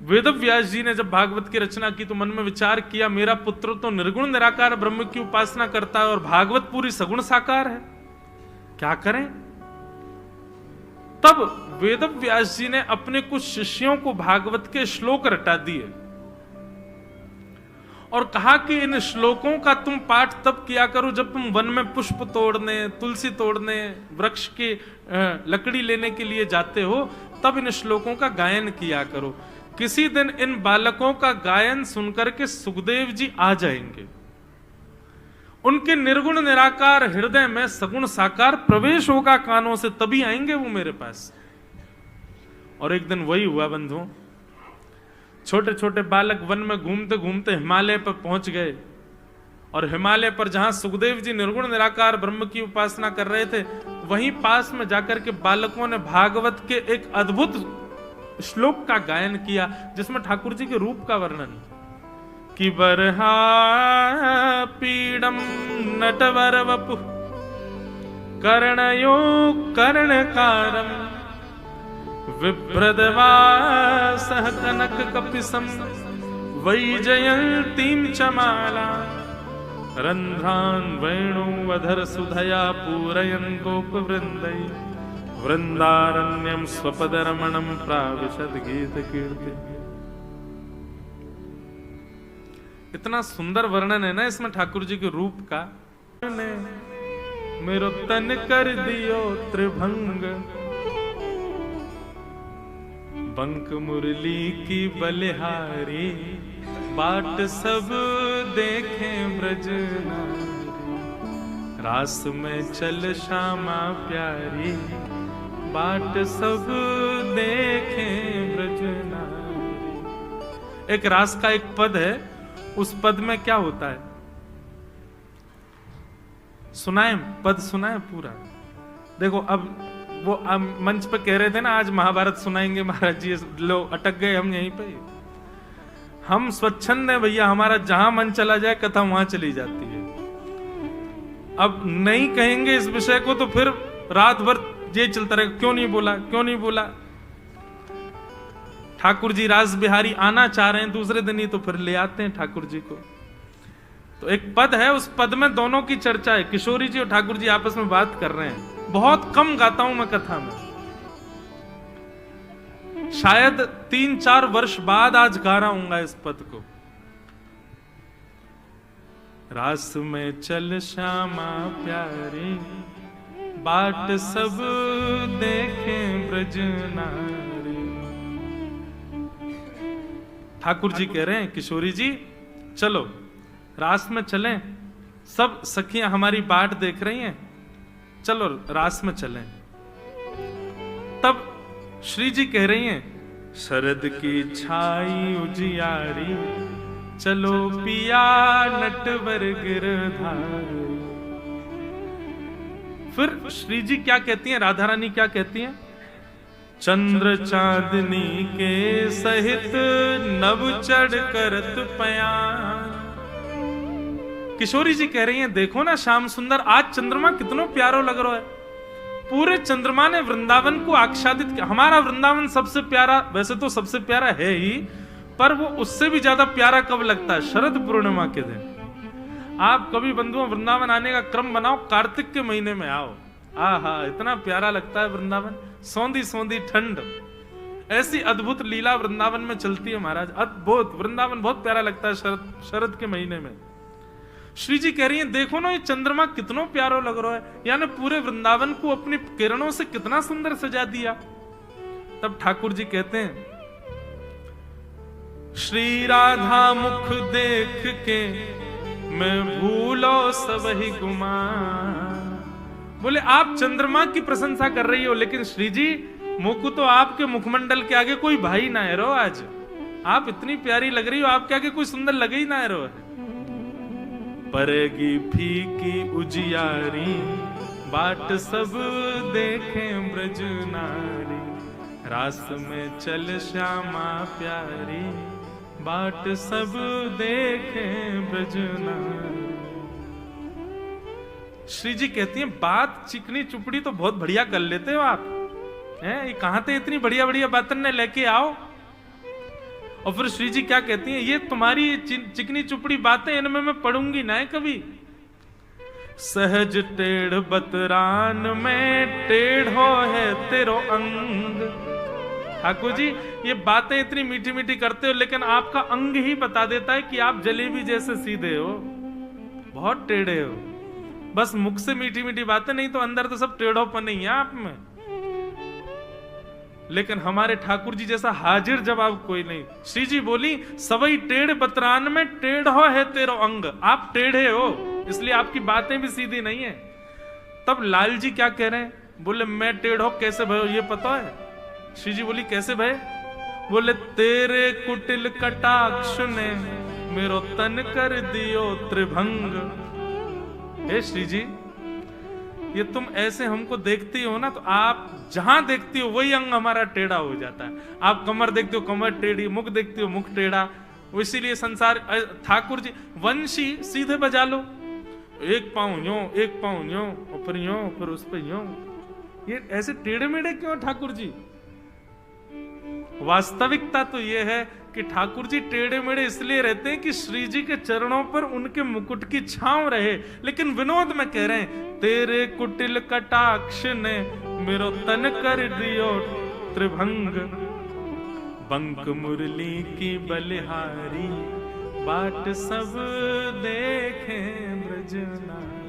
वेदव्यास जी ने जब भागवत की रचना की तो मन में विचार किया, मेरा पुत्र तो निर्गुण निराकार ब्रह्म की उपासना करता है और भागवत पूरी सगुण साकार है, क्या करें। तब वेदव्यास जी ने अपने कुछ शिष्यों को भागवत के श्लोक रटा दिए और कहा कि इन श्लोकों का तुम पाठ तब किया करो जब तुम वन में पुष्प तोड़ने, तुलसी तोड़ने, वृक्ष की लकड़ी लेने के लिए जाते हो, तब इन श्लोकों का गायन किया करो। किसी दिन इन बालकों का गायन सुनकर के सुखदेव जी आ जाएंगे, उनके निर्गुण निराकार हृदय में सगुण साकार प्रवेश होगा कानों से, तभी आएंगे वो मेरे पास। और एक दिन वही हुआ बंधुओं, छोटे छोटे बालक वन में घूमते घूमते हिमालय पर पहुंच गए और हिमालय पर जहां सुखदेव जी निर्गुण निराकार ब्रह्म की उपासना कर रहे थे, वहीं पास में जाकर के बालकों ने भागवत के एक अद्भुत श्लोक का गायन किया जिसमें ठाकुर जी के रूप का वर्णन कि बरहा पीडम नटवर वपु कर्णयो कर्णकारम विभ्रदवासः कनक कपिसं वैजयन्तीं च माला रन्ध्रान् वेणुवधर सुधया पूरयन् गोपवृन्दै वृन्दारण्यं स्वपदरमणं प्राविशद गीतकीर्ति। इतना सुंदर वर्णन है ना इसमें ठाकुर जी के रूप का। मेरो तन कर दियो त्रिभंग बंक मुरली की बलिहारी बाट सब देखे ब्रज नारी रास में चल श्यामा प्यारी बाट सब देखे ब्रज नारी। एक रास का एक पद है, उस पद में क्या होता है सुनाए, पद सुनाए पूरा। देखो अब वो मंच पे कह रहे थे ना आज महाभारत सुनाएंगे महाराज जी, लोग अटक गए हम यहीं पे। हम स्वच्छंद है भैया, हमारा जहां मन चला जाए कथा वहां चली जाती है। अब नहीं कहेंगे इस विषय को तो फिर रात भर ये चलता रहेगा, क्यों नहीं बोला क्यों नहीं बोला। ठाकुर जी रास बिहारी आना चाह रहे हैं दूसरे दिन ही, तो फिर ले आते हैं ठाकुर जी को। तो एक पद है, उस पद में दोनों की चर्चा है, किशोरी जी और ठाकुर जी आपस में बात कर रहे हैं। बहुत कम गाता हूं मैं कथा में, शायद 3-4 वर्ष बाद आज गा रहा हूंगा इस पद को। रास में चल श्यामा प्यारी बाट सब देखे ब्रज नारी। ठाकुर जी कह रहे हैं किशोरी जी चलो रास में चलें, सब सखियां हमारी बाट देख रही हैं, चलो रास में चलें। तब श्री जी कह रही हैं शरद की छाई उजियारी चलो पिया नटवर गिरधारी। फिर श्री जी क्या कहती हैं, राधा रानी क्या कहती हैं, चंद्र चांदनी के सहित नभ चढ़ करत पयान। किशोरी जी कह रही हैं देखो ना श्याम सुंदर, आज चंद्रमा कितना प्यारो लग रहा है। पूरे चंद्रमा ने वृंदावन को आच्छादित किया। हमारा वृंदावन सबसे प्यारा, वैसे तो सबसे प्यारा है ही, पर वो उससे भी ज्यादा प्यारा कब लगता है, शरद पूर्णिमा के दिन। आप कभी बंधुओं वृंदावन आने का क्रम बनाओ, कार्तिक के महीने में आओ, आहा इतना प्यारा लगता है वृंदावन। सौंधी सौंधी ठंड, ऐसी अद्भुत लीला वृंदावन में चलती है महाराज, अद्भुत। वृंदावन बहुत प्यारा लगता है शरद के महीने में। श्री जी कह रही हैं देखो ना ये चंद्रमा कितना प्यारा लग रहा है, यानी पूरे वृंदावन को अपनी किरणों से कितना सुंदर सजा दिया। तब ठाकुर जी कहते हैं श्री राधा मुख देख के मैं भूलो सब ही गुमा। बोले आप चंद्रमा की प्रशंसा कर रही हो, लेकिन श्री जी मुख तो आपके मुखमंडल के आगे कोई भाई ना है रो। आज आप इतनी प्यारी लग रही हो, आपके आगे कोई सुंदर लगे ही ना है रो। परेगी फीकी उजियारी बाट सब देखे ब्रज नारी रास में चल श्यामा प्यारी बाट सब देखे ब्रज नारी। श्री जी कहती हैं बात चिकनी चुपड़ी तो बहुत बढ़िया कर लेते हो आप, हैं ये कहां थे इतनी बढ़िया बढ़िया बातें ने लेके आओ। और फिर श्री जी क्या कहती हैं, ये तुम्हारी चिकनी चुपड़ी बातें, इनमें मैं पढ़ूंगी ना कभी। सहज टेढ़ बतरान में टेढ़ो है तेरो अंग। ठाकुर जी ये बातें इतनी मीठी मीठी करते हो, लेकिन आपका अंग ही बता देता है कि आप जलेबी जैसे सीधे हो, बहुत टेढ़े हो। बस मुख से मीठी मीठी बातें, नहीं तो अंदर तो सब टेढ़ोपन ही है आप में। लेकिन हमारे ठाकुर जी जैसा हाजिर जवाब कोई नहीं। श्री जी बोली, सवई टेढ़ बतरान में टेढ़ो है तेरो अंग। आप टेढ़े हो, इसलिए आपकी बातें भी सीधी नहीं है। तब लाल जी क्या कह रहे हैं, बोले मैं टेढ़ो कैसे भयो ये पता है? श्री जी बोली कैसे भय? बोले तेरे कुटिल कटाक्ष ने मेरो तन कर दियो त्रिभंग। हे श्री जी, ये तुम ऐसे हमको देखती हो ना, तो आप जहां देखती हो वही अंग हमारा टेढ़ा हो जाता है। आप कमर देखते हो कमर टेढ़ी, मुख देखते हो मुख टेढ़ा। इसीलिए संसार, ठाकुर जी वंशी सीधे बजा लो, एक पाँव यूं एक पाँव यूं और फिर यूं फिर उस पर यूं। ये ऐसे टेढ़े मेढ़े क्यों ठाकुर जी? वास्तविकता तो ये है कि ठाकुर जी टेढ़े मेढ़े इसलिए रहते हैं कि श्री जी के चरणों पर उनके मुकुट की छांव रहे। लेकिन विनोद में कह रहे हैं, तेरे कुटिल कटाक्ष ने मेरो तन कर दियो त्रिभंग। बंक मुरली की बलिहारी बाट सब देखे ब्रजनारी।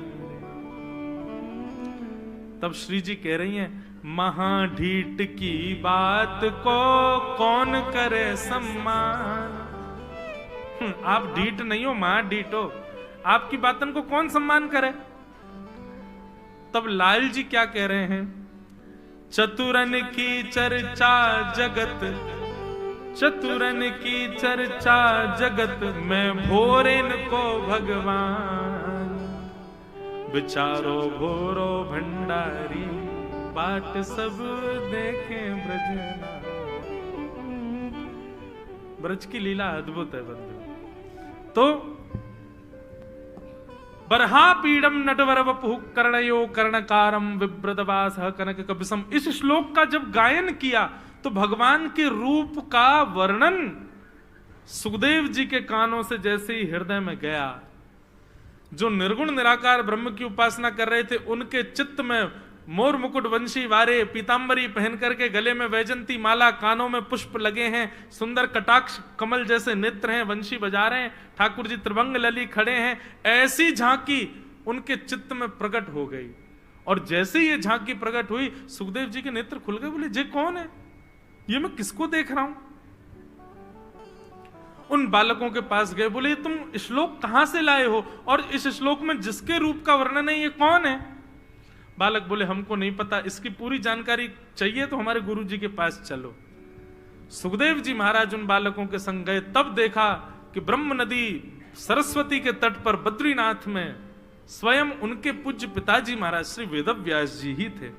तब श्री जी कह रही हैं, महाढीठ की बात को कौन करे सम्मान। आप ढीठ नहीं हो, महाढीठ हो, आपकी बातन को कौन सम्मान करे? तब लाल जी क्या कह रहे हैं, चतुरन की चर्चा जगत, चतुरन की चर्चा जगत में भोरेन को भगवान। बिचारो भोरो भंडारी बाट सब देखे ब्रजनारी। ब्रज की लीला अद्भुत है बंधु। तो बरहा पीड़म नटवर वपुः कर्णयो कर्णकारम विव्रतवास कनक कपिसम। इस श्लोक का जब गायन किया तो भगवान के रूप का वर्णन सुखदेव जी के कानों से जैसे ही हृदय में गया, जो निर्गुण निराकार ब्रह्म की उपासना कर रहे थे उनके चित्त में मोर मुकुट वंशी वारे, पीतांबरी पहन करके गले में वैजंती माला, कानों में पुष्प लगे हैं, सुंदर कटाक्ष कमल जैसे नेत्र हैं, वंशी बजा रहे हैं, ठाकुर जी त्रिभंग लली खड़े हैं। ऐसी झांकी उनके चित्त में प्रकट हो गई। और जैसे ये झांकी प्रकट हुई, सुखदेव जी के नेत्र खुल गए। बोले ये कौन है, ये मैं किसको देख रहा हूं? उन बालकों के पास गए, बोले तुम श्लोक कहां से लाए हो, और इस श्लोक में जिसके रूप का वर्णन है ये कौन है? बालक बोले हमको नहीं पता, इसकी पूरी जानकारी चाहिए तो हमारे गुरु जी के पास चलो। सुखदेव जी महाराज उन बालकों के संग गए, तब देखा कि ब्रह्म नदी सरस्वती के तट पर बद्रीनाथ में स्वयं उनके पूज्य पिताजी महाराज श्री वेदव्यास जी ही थे।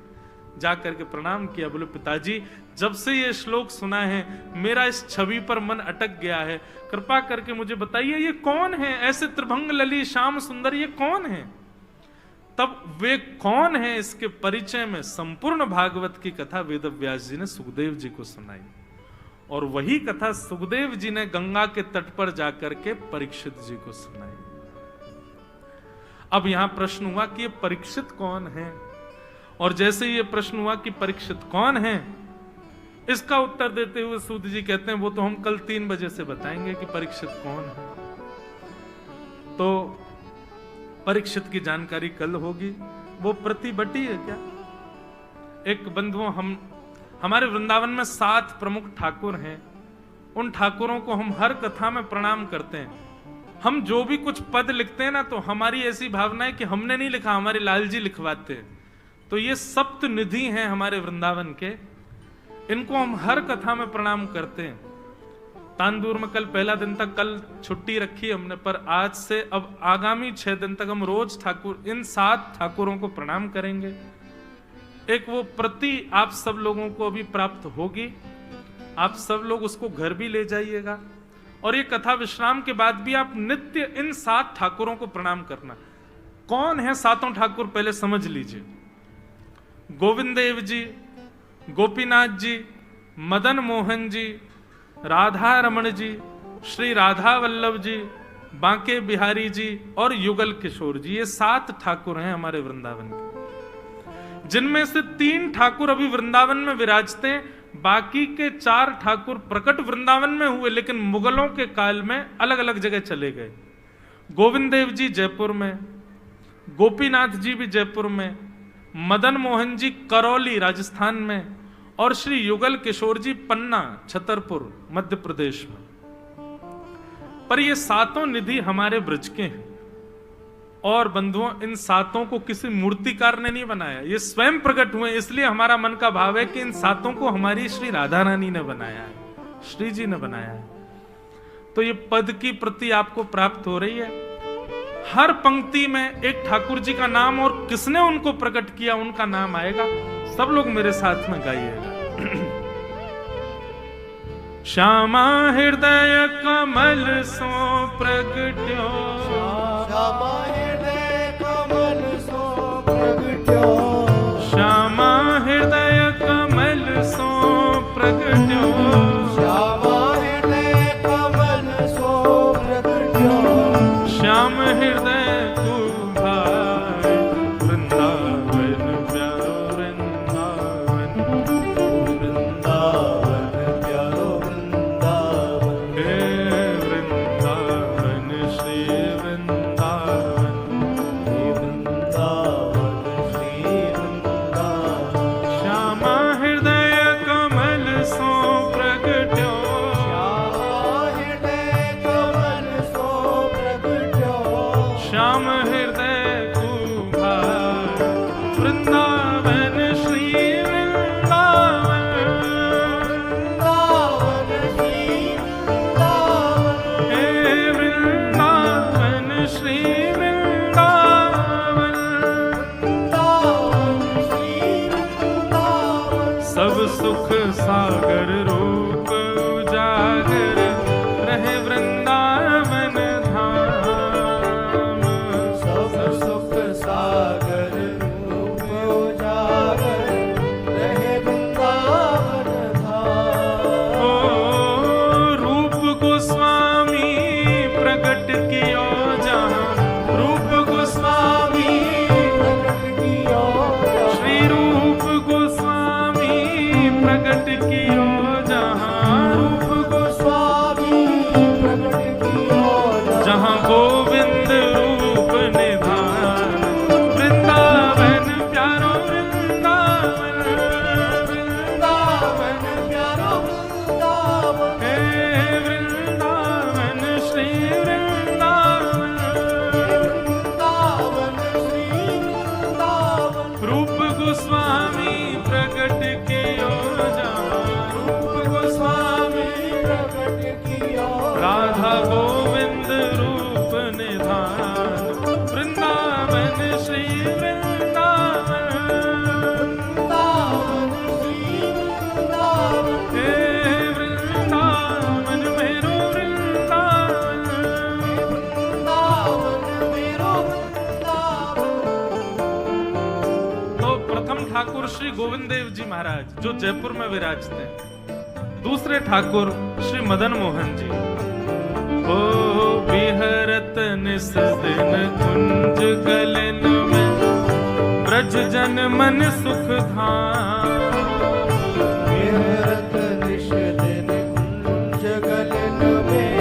जाकर के प्रणाम किया, बोले पिताजी जब से ये श्लोक सुना है मेरा इस छवि पर मन अटक गया है, कृपा करके मुझे बताइए ये कौन है, ऐसे त्रिभंग लली श्याम सुंदर ये कौन है? तब वे कौन है इसके परिचय में संपूर्ण भागवत की कथा वेदव्यास जी ने सुखदेव जी को सुनाई। और वही कथा सुखदेव जी ने गंगा के तट पर जाकर के परीक्षित जी को सुनाई। अब यहां प्रश्न हुआ कि ये परीक्षित कौन है, और जैसे ये प्रश्न हुआ कि परीक्षित कौन है, इसका उत्तर देते हुए सूत जी कहते हैं वो तो हम कल 3 बजे से बताएंगे कि परीक्षित कौन है। तो परीक्षित की जानकारी कल होगी। वो प्रतिबटी है क्या? एक बंधुओं, हमारे वृंदावन में 7 प्रमुख ठाकुर हैं। उन ठाकुरों को हम हर कथा में प्रणाम करते हैं। हम जो भी कुछ पद लिखते हैं ना, तो हमारी ऐसी भावना है कि हमने नहीं लिखा, हमारे लाल जी लिखवाते हैं। तो ये सप्त निधि हैं हमारे वृंदावन के, इनको हम हर कथा में प्रणाम करते हैं। तांदूर में कल पहला दिन तक, कल छुट्टी रखी हमने, पर आज से अब आगामी 6 दिन तक हम रोज ठाकुर, इन 7 ठाकुरों को प्रणाम करेंगे। एक वो प्रति आप सब लोगों को भी प्राप्त होगी, आप सब लोग उसको घर भी ले जाइएगा। और ये कथा विश्राम के बाद भी आप नित्य इन 7 ठाकुरों को प्रणाम करना। कौन है 7 ठाकुर पहले समझ लीजिए। गोविंद देव जी, गोपीनाथ जी, मदन मोहन जी, राधा रमण जी, श्री राधा वल्लभ जी, बांके बिहारी जी और युगल किशोर जी, ये 7 ठाकुर हैं हमारे वृंदावन के, जिनमें से 3 ठाकुर अभी वृंदावन में विराजते हैं। बाकी के 4 ठाकुर प्रकट वृंदावन में हुए, लेकिन मुगलों के काल में अलग अलग जगह चले गए। गोविंद देव जी जयपुर में, गोपीनाथ जी भी जयपुर में, मदन मोहन जी करौली राजस्थान में और श्री युगल किशोर जी पन्ना छतरपुर मध्य प्रदेश में। पर ये 7 निधि हमारे ब्रज के हैं। और बंधुओं, इन 7 को किसी मूर्तिकार ने नहीं बनाया, ये स्वयं प्रकट हुए। इसलिए हमारा मन का भाव है कि इन 7 को हमारी श्री राधा रानी ने बनाया है, श्री जी ने बनाया है। तो ये पद की प्रति आपको प्राप्त हो रही है। हर पंक्ति में एक ठाकुर जी का नाम और किसने उनको प्रकट किया उनका नाम आएगा। सब लोग मेरे साथ में गाइएगा। श्यामा हृदय कमल सो प्रगट्यो, श्यामा हृदय कमल सो प्रगट्यो, श्यामा हृदय कमल सो प्रगट्यो, श्यामा हृदय कमल सो प्रगट्यो, श्याम हृदय तू भाई वृंदावन प्यारो वृंदावन, वृंदावन प्यारो वृंदावन, हे वृंदावन श्री वृंदावन, वृंदावन श्री वृंदावन, श्यामा हृदय कमल सो प्रगट्यो, श्यामा हृदय कमल सो प्रगट्यो, श्याम हृदय तू भाई वृंदावन श्री वृंदावन, वृंदावन श्री वृंदावन, हे वृंदावन श्री वृंदावन, वृंदावन श्री वृंदावन, सब सुख सागर रूप उजागर रहे वृंदावन धाम, सब सुख सागर रूप उजागर रहे वृंदावन धाम। ओ रूप गोस्वामी प्रकट कियो जहाँ, रूप गोस्वामी प्रकट कियो श्री रूप गोस्वामी प्रकट कियो जहाँ, रूप गोस्वामी प्रकट कियो जहाँ गोविंद रूप निधान, वृंदावन प्यारो वृंदावन, वृंदावन प्यारो वृंदावन, हे वृंदावन श्री वृंदावन, वृंदावन श्री वृंदावन, रूप गोस्वामी प्रकट कियो जहाँ, रूप गोस्वामी प्रकट कियो राधा गोविंद रूप निधान, वृंदावन श्री वृंदावन, वृंदावन श्री वृंदावन, हे वृंदावन मेरो वृंदावन। वृंदावन मेरो वृंदावन। तो प्रथम ठाकुर श्री गोविंद देव जी महाराज जो जयपुर में विराजते हैं। दूसरे ठाकुर श्री मदन मोहन जी, ओ विहरत निस दिन कुंज गलन में, ब्रज जन मन सुख धाम, विहरत निश दिन कुंज गलन में,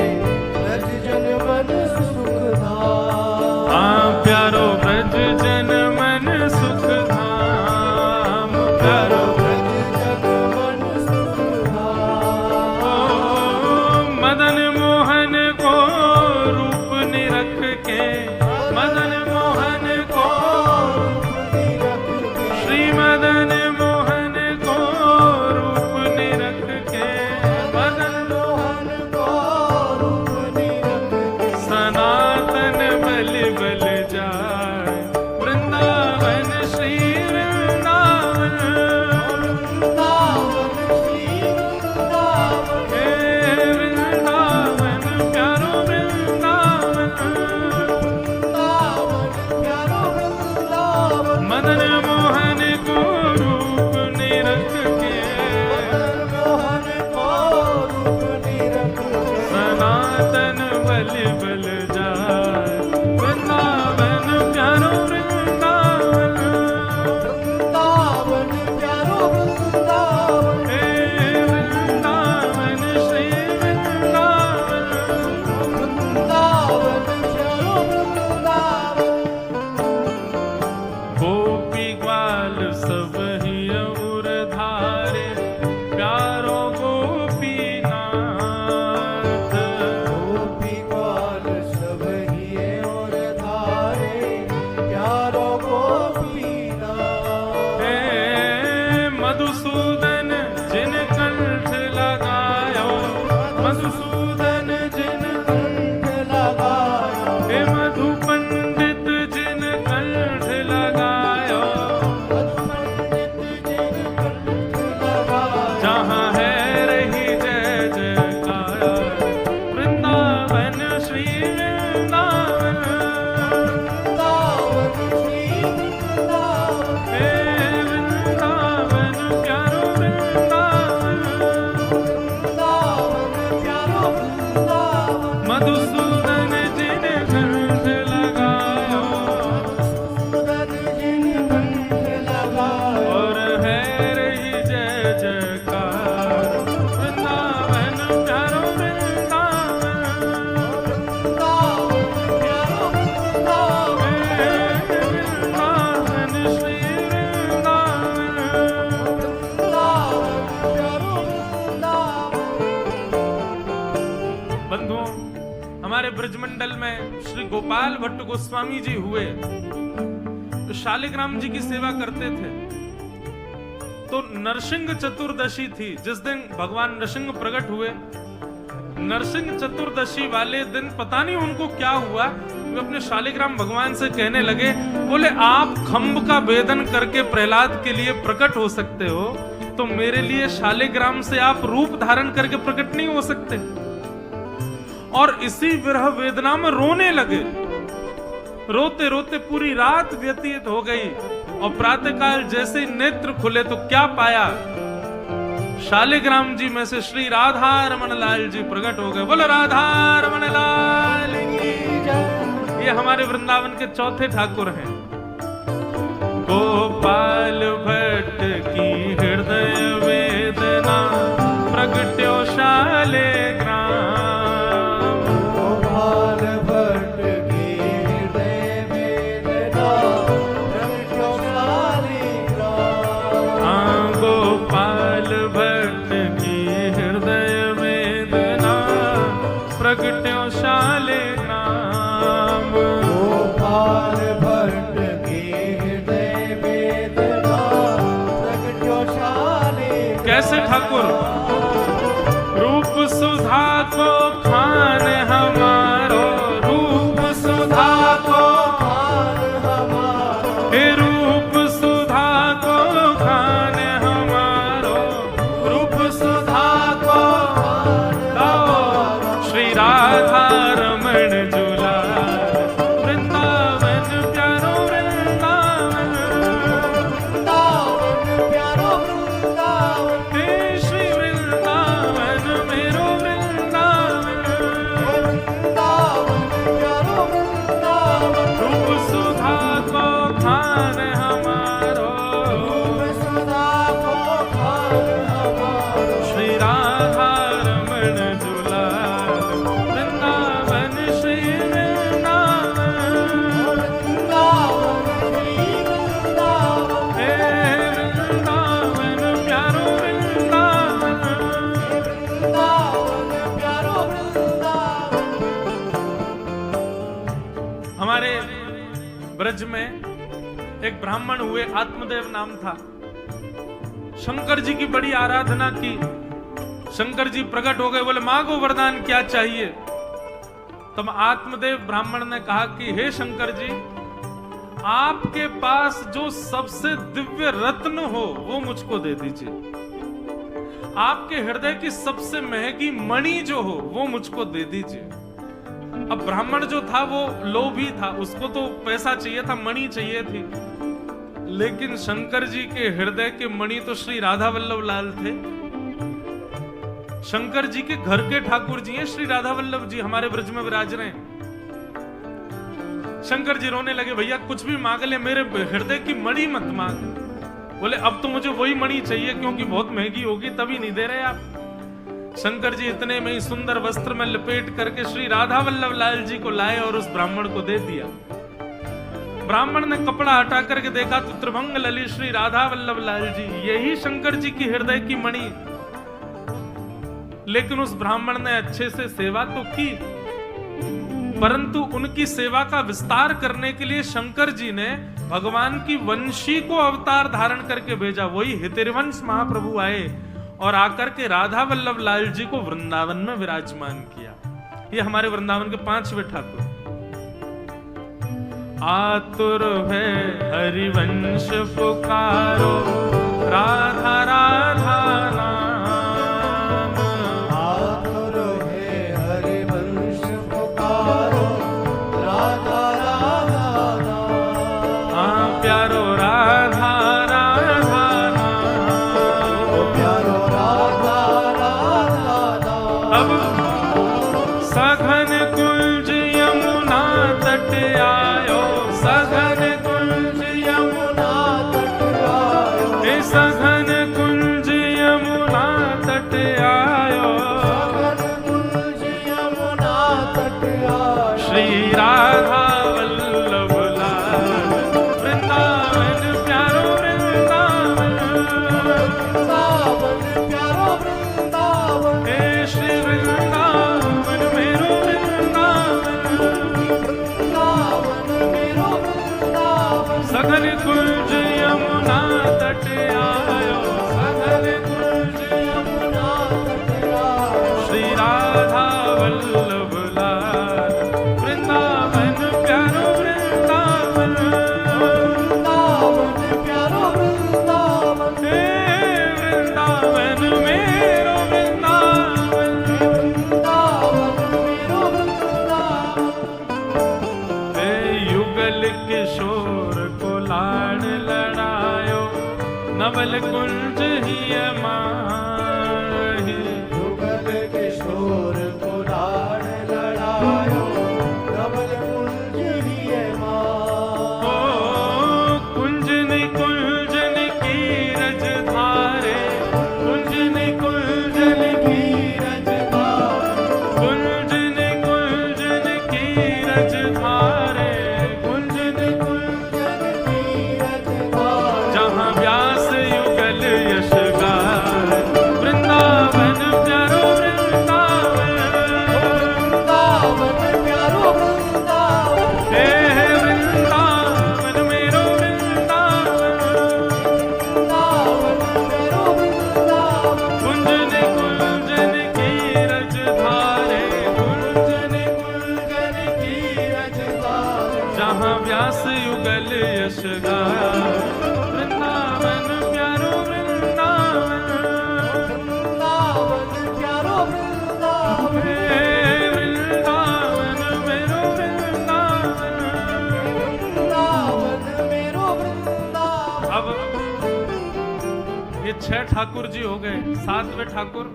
ब्रज जन मन सुख धाम। हाँ प्यारो ब्रज जन मन सुख धाम, प्यारो ब्रज जन मन सुख धाम। ओ मदन मोहन को रूप निरख के, मदन मोहन को, रूप निरख के, श्री मदन मोहन बलि बल जाए। वृंदावन प्यारो वृंदावन, वृंदावन प्यारो वृंदावन, हे वृंदावन श्री वृंदावन। वृंदावन प्यारो वृंदावन, गोपी ग्वाल सब ही उर धारे, प्यारो गोपीनाथ। गोपी ग्वाल सब हिये और धारे, प्यारो गोपीनाथ। हे मधुसूदन जिन कंठ लगायो, मधुसूदन जिन, कंठ लगायो, हे मधु पंडित जिन कंठ लगायो। पंडित जिन कंठ लगायो, जहाँ है रही जय जयकार, वृंदावन श्री वृंदावन। वृंदावन श्री वृंदावन, हे वृंदावन प्यारो वृंदावन, वृंदावन प्यारो वृंदावन। मधुसूदन जिन कंठ लगायो, मधुसूदन जिन कंठ लगायो, और है रही जय जयकार, वृंदावन प्यारो वृंदावन। वृंदावन प्यारो वृंदावन, हे वृंदावन श्री वृंदावन। वृंदावन प्यारो वृंदावन। बंधुओं, हमारे ब्रजमंडल में श्री गोपाल भट्ट गोस्वामी जी हुए, तो शालिग्राम जी की सेवा करते थे। तो नरसिंह चतुर्दशी थी, जिस दिन भगवान नरसिंह प्रकट हुए। नरसिंह चतुर्दशी वाले दिन पता नहीं उनको क्या हुआ, वे अपने शालिग्राम भगवान से कहने लगे, बोले आप खम्भ का भेदन करके प्रहलाद के लिए प्रकट हो सकते हो, तो मेरे लिए शालिग्राम से आप रूप धारण करके प्रकट नहीं हो सकते। और इसी विरह वेदना में रोने लगे। रोते रोते पूरी रात व्यतीत हो गई, और प्रातःकाल जैसे ही नेत्र खुले तो क्या पाया, शालिग्राम जी में से श्री राधा रमन लाल जी प्रकट हो गए। बोलो राधा रमन लाल की जय। ये हमारे वृंदावन के चौथे ठाकुर हैं। गोपाल भट्ट की हृदय वेदना प्रगट्यो शालिग्राम। गोपाल भट्ट की हृदय वेदना प्रगट्यो शालिग्राम। हाँ, गोपाल भट्ट की हृदय वेदना प्रगट्यो शालिग्राम। गोपाल भट्ट की हृदय वेदना प्रगट्यो शालिग्राम। कैसे ठाकुर? रूप सुधा को खान हमारो, रूप सुधा को, खान हमारो, हे रूप सुधा को खान हमारो, रूप सुधा को गाओ श्री राधा रमण झूला। वृंदावन प्यारो वृंदावन, वृंदावन प्यारो वृंदावन, हे श्री वृंदावन मेरो वृंदावन। वृंदावन प्यारो वृंदावन, रूप सुधा को खान हमारो, रूप सुधा को खान हमारो, श्री राधा रमण झूला। वृंदावन श्री वृंदावन, वृंदावन श्री वृंदावन, हे वृंदावन प्यारो वृंदावन। वृंदावन प्यारो वृंदावन। हमारे ब्रज में एक ब्राह्मण हुए, आत्मदेव नाम था। शंकर जी की बड़ी आराधना की। शंकर जी प्रकट हो गए, बोले मांगो वरदान क्या चाहिए। तब आत्मदेव ब्राह्मण ने कहा कि हे शंकर जी, आपके पास जो सबसे दिव्य रत्न हो वो मुझको दे दीजिए। आपके हृदय की सबसे महंगी मणि जो हो वो मुझको दे दीजिए। अब ब्राह्मण जो था वो लोभी था, उसको तो पैसा चाहिए था, मणि चाहिए थी। लेकिन शंकर जी के हृदय के मणि तो श्री राधा वल्लभ लाल थे। शंकर जी के घर के ठाकुर जी हैं श्री राधा वल्लभ जी, हमारे ब्रज में विराज रहे हैं। शंकर जी रोने लगे, भैया कुछ भी मांग ले, मेरे हृदय की मणि मत मांग। बोले अब तो मुझे वही मणि चाहिए क्योंकि बहुत महंगी होगी, तभी नहीं दे रहे आप। शंकर जी इतने में ही सुंदर वस्त्र में लपेट करके श्री राधा वल्लभ लाल जी को लाए और उस ब्राह्मण को दे दिया। ब्राह्मण ने कपड़ा हटा करके देखा तो त्रिभंग ललित श्री राधा वल्लभ लाल जी, यही शंकर जी की हृदय की मणि। लेकिन उस ब्राह्मण ने अच्छे से सेवा तो की, परंतु उनकी सेवा का विस्तार करने के लिए शंकर जी ने भगवान की वंशी को अवतार धारण करके भेजा। वही हितिर्वंश महाप्रभु आए और आकर के राधा वल्लभ लाल जी को वृंदावन में विराजमान किया। ये हमारे वृंदावन के 5वें ठाकुर। आतुर है हरिवंश पुकारो, राधा राधा नाम। आतुर है हरिवंश पुकारो, राधा राधा नाम। हाँ प्यारो राधा राधा नाम। प्यारो राधा राधा नाम। अब सघन कुंज यमुना तट आयो, सघन कुंज यमुना तट आयो, हे सघन कुंज यमुना तट आयो। सघन कुंज यमुना तट आयो। श्री राधा वल्लभ लाल वृंदावन प्यारो वृंदावन। वृंदावन प्यारो वृंदावन। हे श्री वृंदावन मेरो वृंदावन। वृंदावन मेरो वृंदावन। सघन कुंज यमुना तट आयो, सघन कुंज यमुना तट आयो। श्री राधा वल्लभ लाल वृंदावन प्यारो वृंदावन। वृंदावन प्यारो वृंदावन। हे वृंदावन मेरो वृंदावन। वृंदावन मेरो वृंदावन। हे युगल किशोर को लाड़ लड़ायो, नवल कुंज ही माही। युगल किशोर को लाड़ लड़ायो, नवल कुंज ही माँ। ओ कुंजन कुंजन की रज धारे, कुंजन कुंजन की रज धारे, कुंजन कुंजन की रज धारे। कुंजन कुंजन की रज धारे। जहाँ व्यास युगल यश गाए, वृंदावन प्यारो वृंदावन। वृंदावन प्यारो वृंदावन। हे वृंदावन मेरो वृंदावन। वृंदावन मेरो वृंदावन। कुंजन कुंजन की रज धारे, कुंजन कुंजन की रज धारे। जहाँ व्यास युगल यश गाए, वृंदावन प्यारो वृंदावन। वृंदावन प्यारो वृंदावन। हे वृंदावन मेरो वृंदावन। वृंदावन मेरो वृंदावन। अब ये 6 ठाकुर जी हो गए। 7वें ठाकुर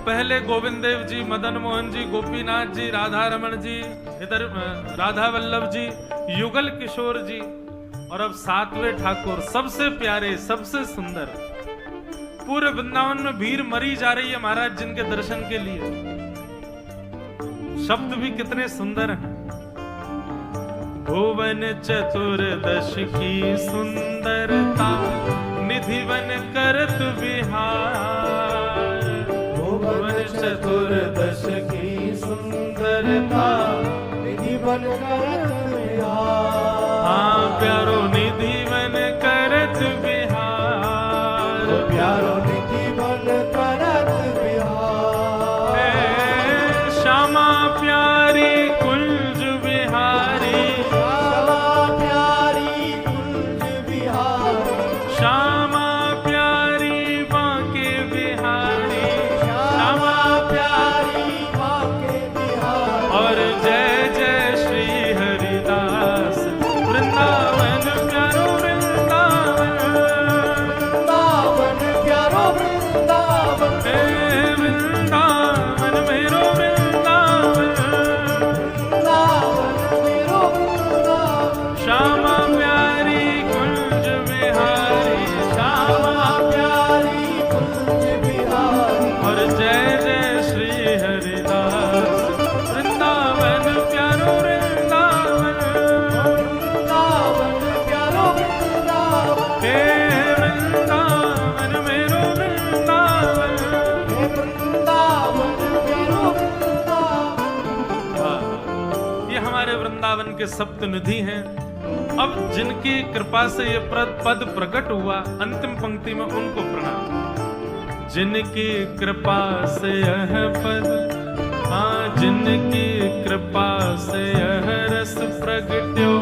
पहले गोविंद देव जी, मदन मोहन जी, गोपीनाथ जी, राधा रमण जी, इधर राधा वल्लभ जी, युगल किशोर जी, और अब 7वें ठाकुर सबसे प्यारे सबसे सुंदर। पूरे वृंदावन में भीड़ मरी जा रही है महाराज जिनके दर्शन के लिए। शब्द भी कितने सुंदर हैं। भुवन चतुर्दश की सुंदरता, निधिवन करत विहार। भुवन चतुर्दश की सुंदरता, निधि बन करत विहार। हाँ प्यारो निधिवन करत विहार। प्यारो निधि बन करत विहार। हे श्यामा प्यारी कुंज विहारी, श्यामा प्यारी कुंज विहारी। श्यामा प्यारी बांके बिहारी। श्यामा प्यारी बांके बिहारी। और जय जय श्री हरिदास वृंदावन प्यारो वृंदावन के सप्तनिधि हैं। अब जिनकी कृपा से ये पद प्रकट हुआ, अंतिम पंक्ति में उनको प्रणाम। जिनकी कृपा से यह पद, हाँ जिनकी कृपा से यह रस प्रगट्यो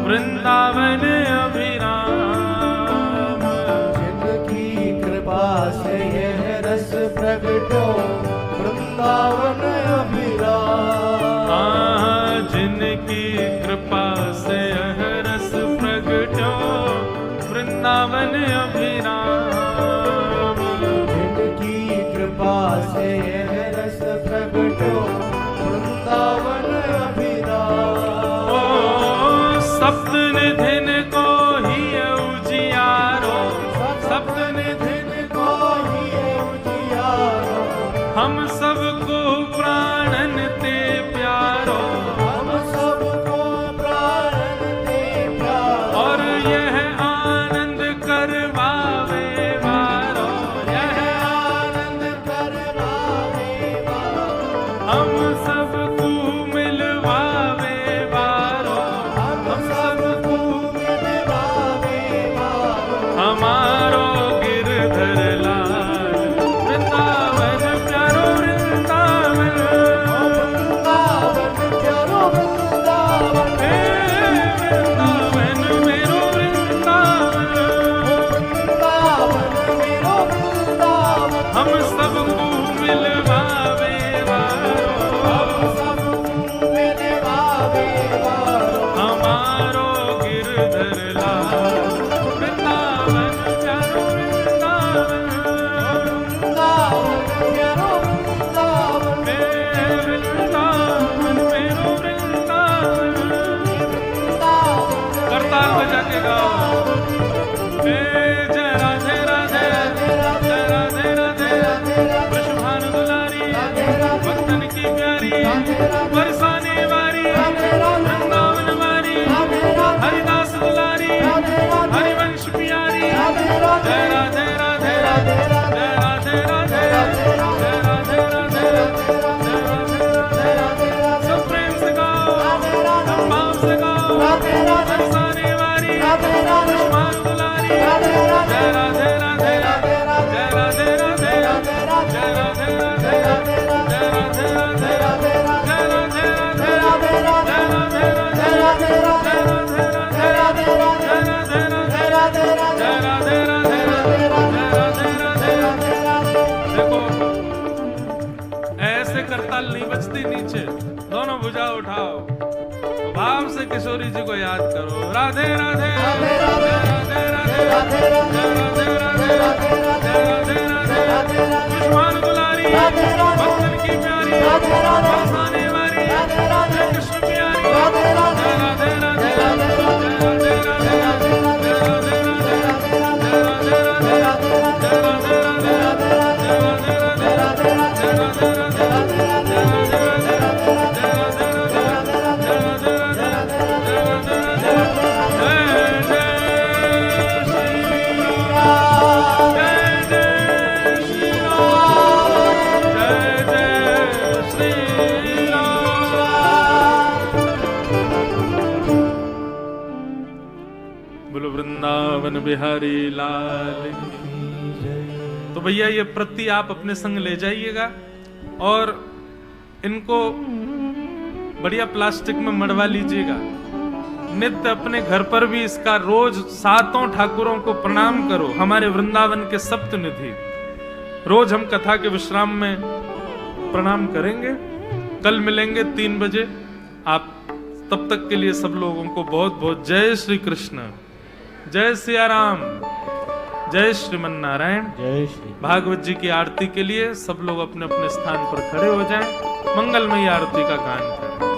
वृंदावन अभिराम। जिनकी कृपा से यह रस प्रगटो वृंदावन अभिराम। हाँ जिनकी कृपा से यह रस प्रगट्यो वृंदावन अभिराम। जिनकी कृपा से यह रस प्रगटो वृंदावन अभिराम। ओ सप्तनिधिन को ही उजियारो, सप्तनिधिन को ही उजियारो। हम सबको प्राणन ते प्यारो। हम सबको प्राणन ते प्यारो। और यह आनंद करवावे वारो, यह आनंद करवावे वारो। हम सबको मिलवावे वारो। हम सबको मिलवावे वारो। हमारो गिरधर लाल वृंदावन प्यारो वृंदावन। वृंदावन प्यारो वृंदावन। हे वृंदावन मेरो वृंदावन। वृंदावन मेरो वृंदावन। हम सबको मिलवावे वारो। हम सबको मिलवावे वारो। हमारो गिरधर लाल वृंदावन प्यारो वृंदावन। वृंदावन प्यारो वृंदावन। हे वृंदावन मेरो वृंदावन। करताल बजा के गाओ। हे जय राधे राधे, जय राधे राधे। वृषभानु दुलारी, भक्तन की प्यारी, बरसाने वारी, वृंदावन वारी, हरिदास दुलारी, हरिवंश प्यारी। जय राधे राधे, जय राधे राधे, जय राधे राधे, जय राधे राधे। सब प्रेम से गाओ, सब भाव से गाओ। बरसाने वारी, वृषभानु दुलारी, जय राधे राधे, जय राधे राधे, जय राधे राधे, जय राधे राधे, जय राधे राधे, देखो ऐसे करताल नहीं बजती नीचे, दोनों भुजा उठाओ, भाव से किशोरी जी को याद करो। राधे राधे, राधे राधे, राधे राधे, राधे राधे। कृष्ण दुलारी, भक्तन की प्यारी, बरसाने वारी, कृष्ण प्यारी। जय राधे राधे, जय राधे राधे, जय राधे राधे, जय राधे बोलो वृंदावन बिहारी लाल की। तो भैया ये प्रति आप अपने संग ले जाइएगा और इनको बढ़िया प्लास्टिक में मड़वा लीजिएगा। नित्य अपने घर पर भी इसका रोज 7 ठाकुरों को प्रणाम करो, हमारे वृंदावन के सप्तनिधि। रोज हम कथा के विश्राम में प्रणाम करेंगे। कल मिलेंगे 3 बजे। आप तब तक के लिए सब लोगों को बहुत बहुत जय श्री कृष्ण, जय सिया राम, जय श्रीमन नारायण। जय श्री भागवत जी की आरती के लिए सब लोग अपने अपने स्थान पर खड़े हो जाएं। मंगलमयी आरती का गान करें।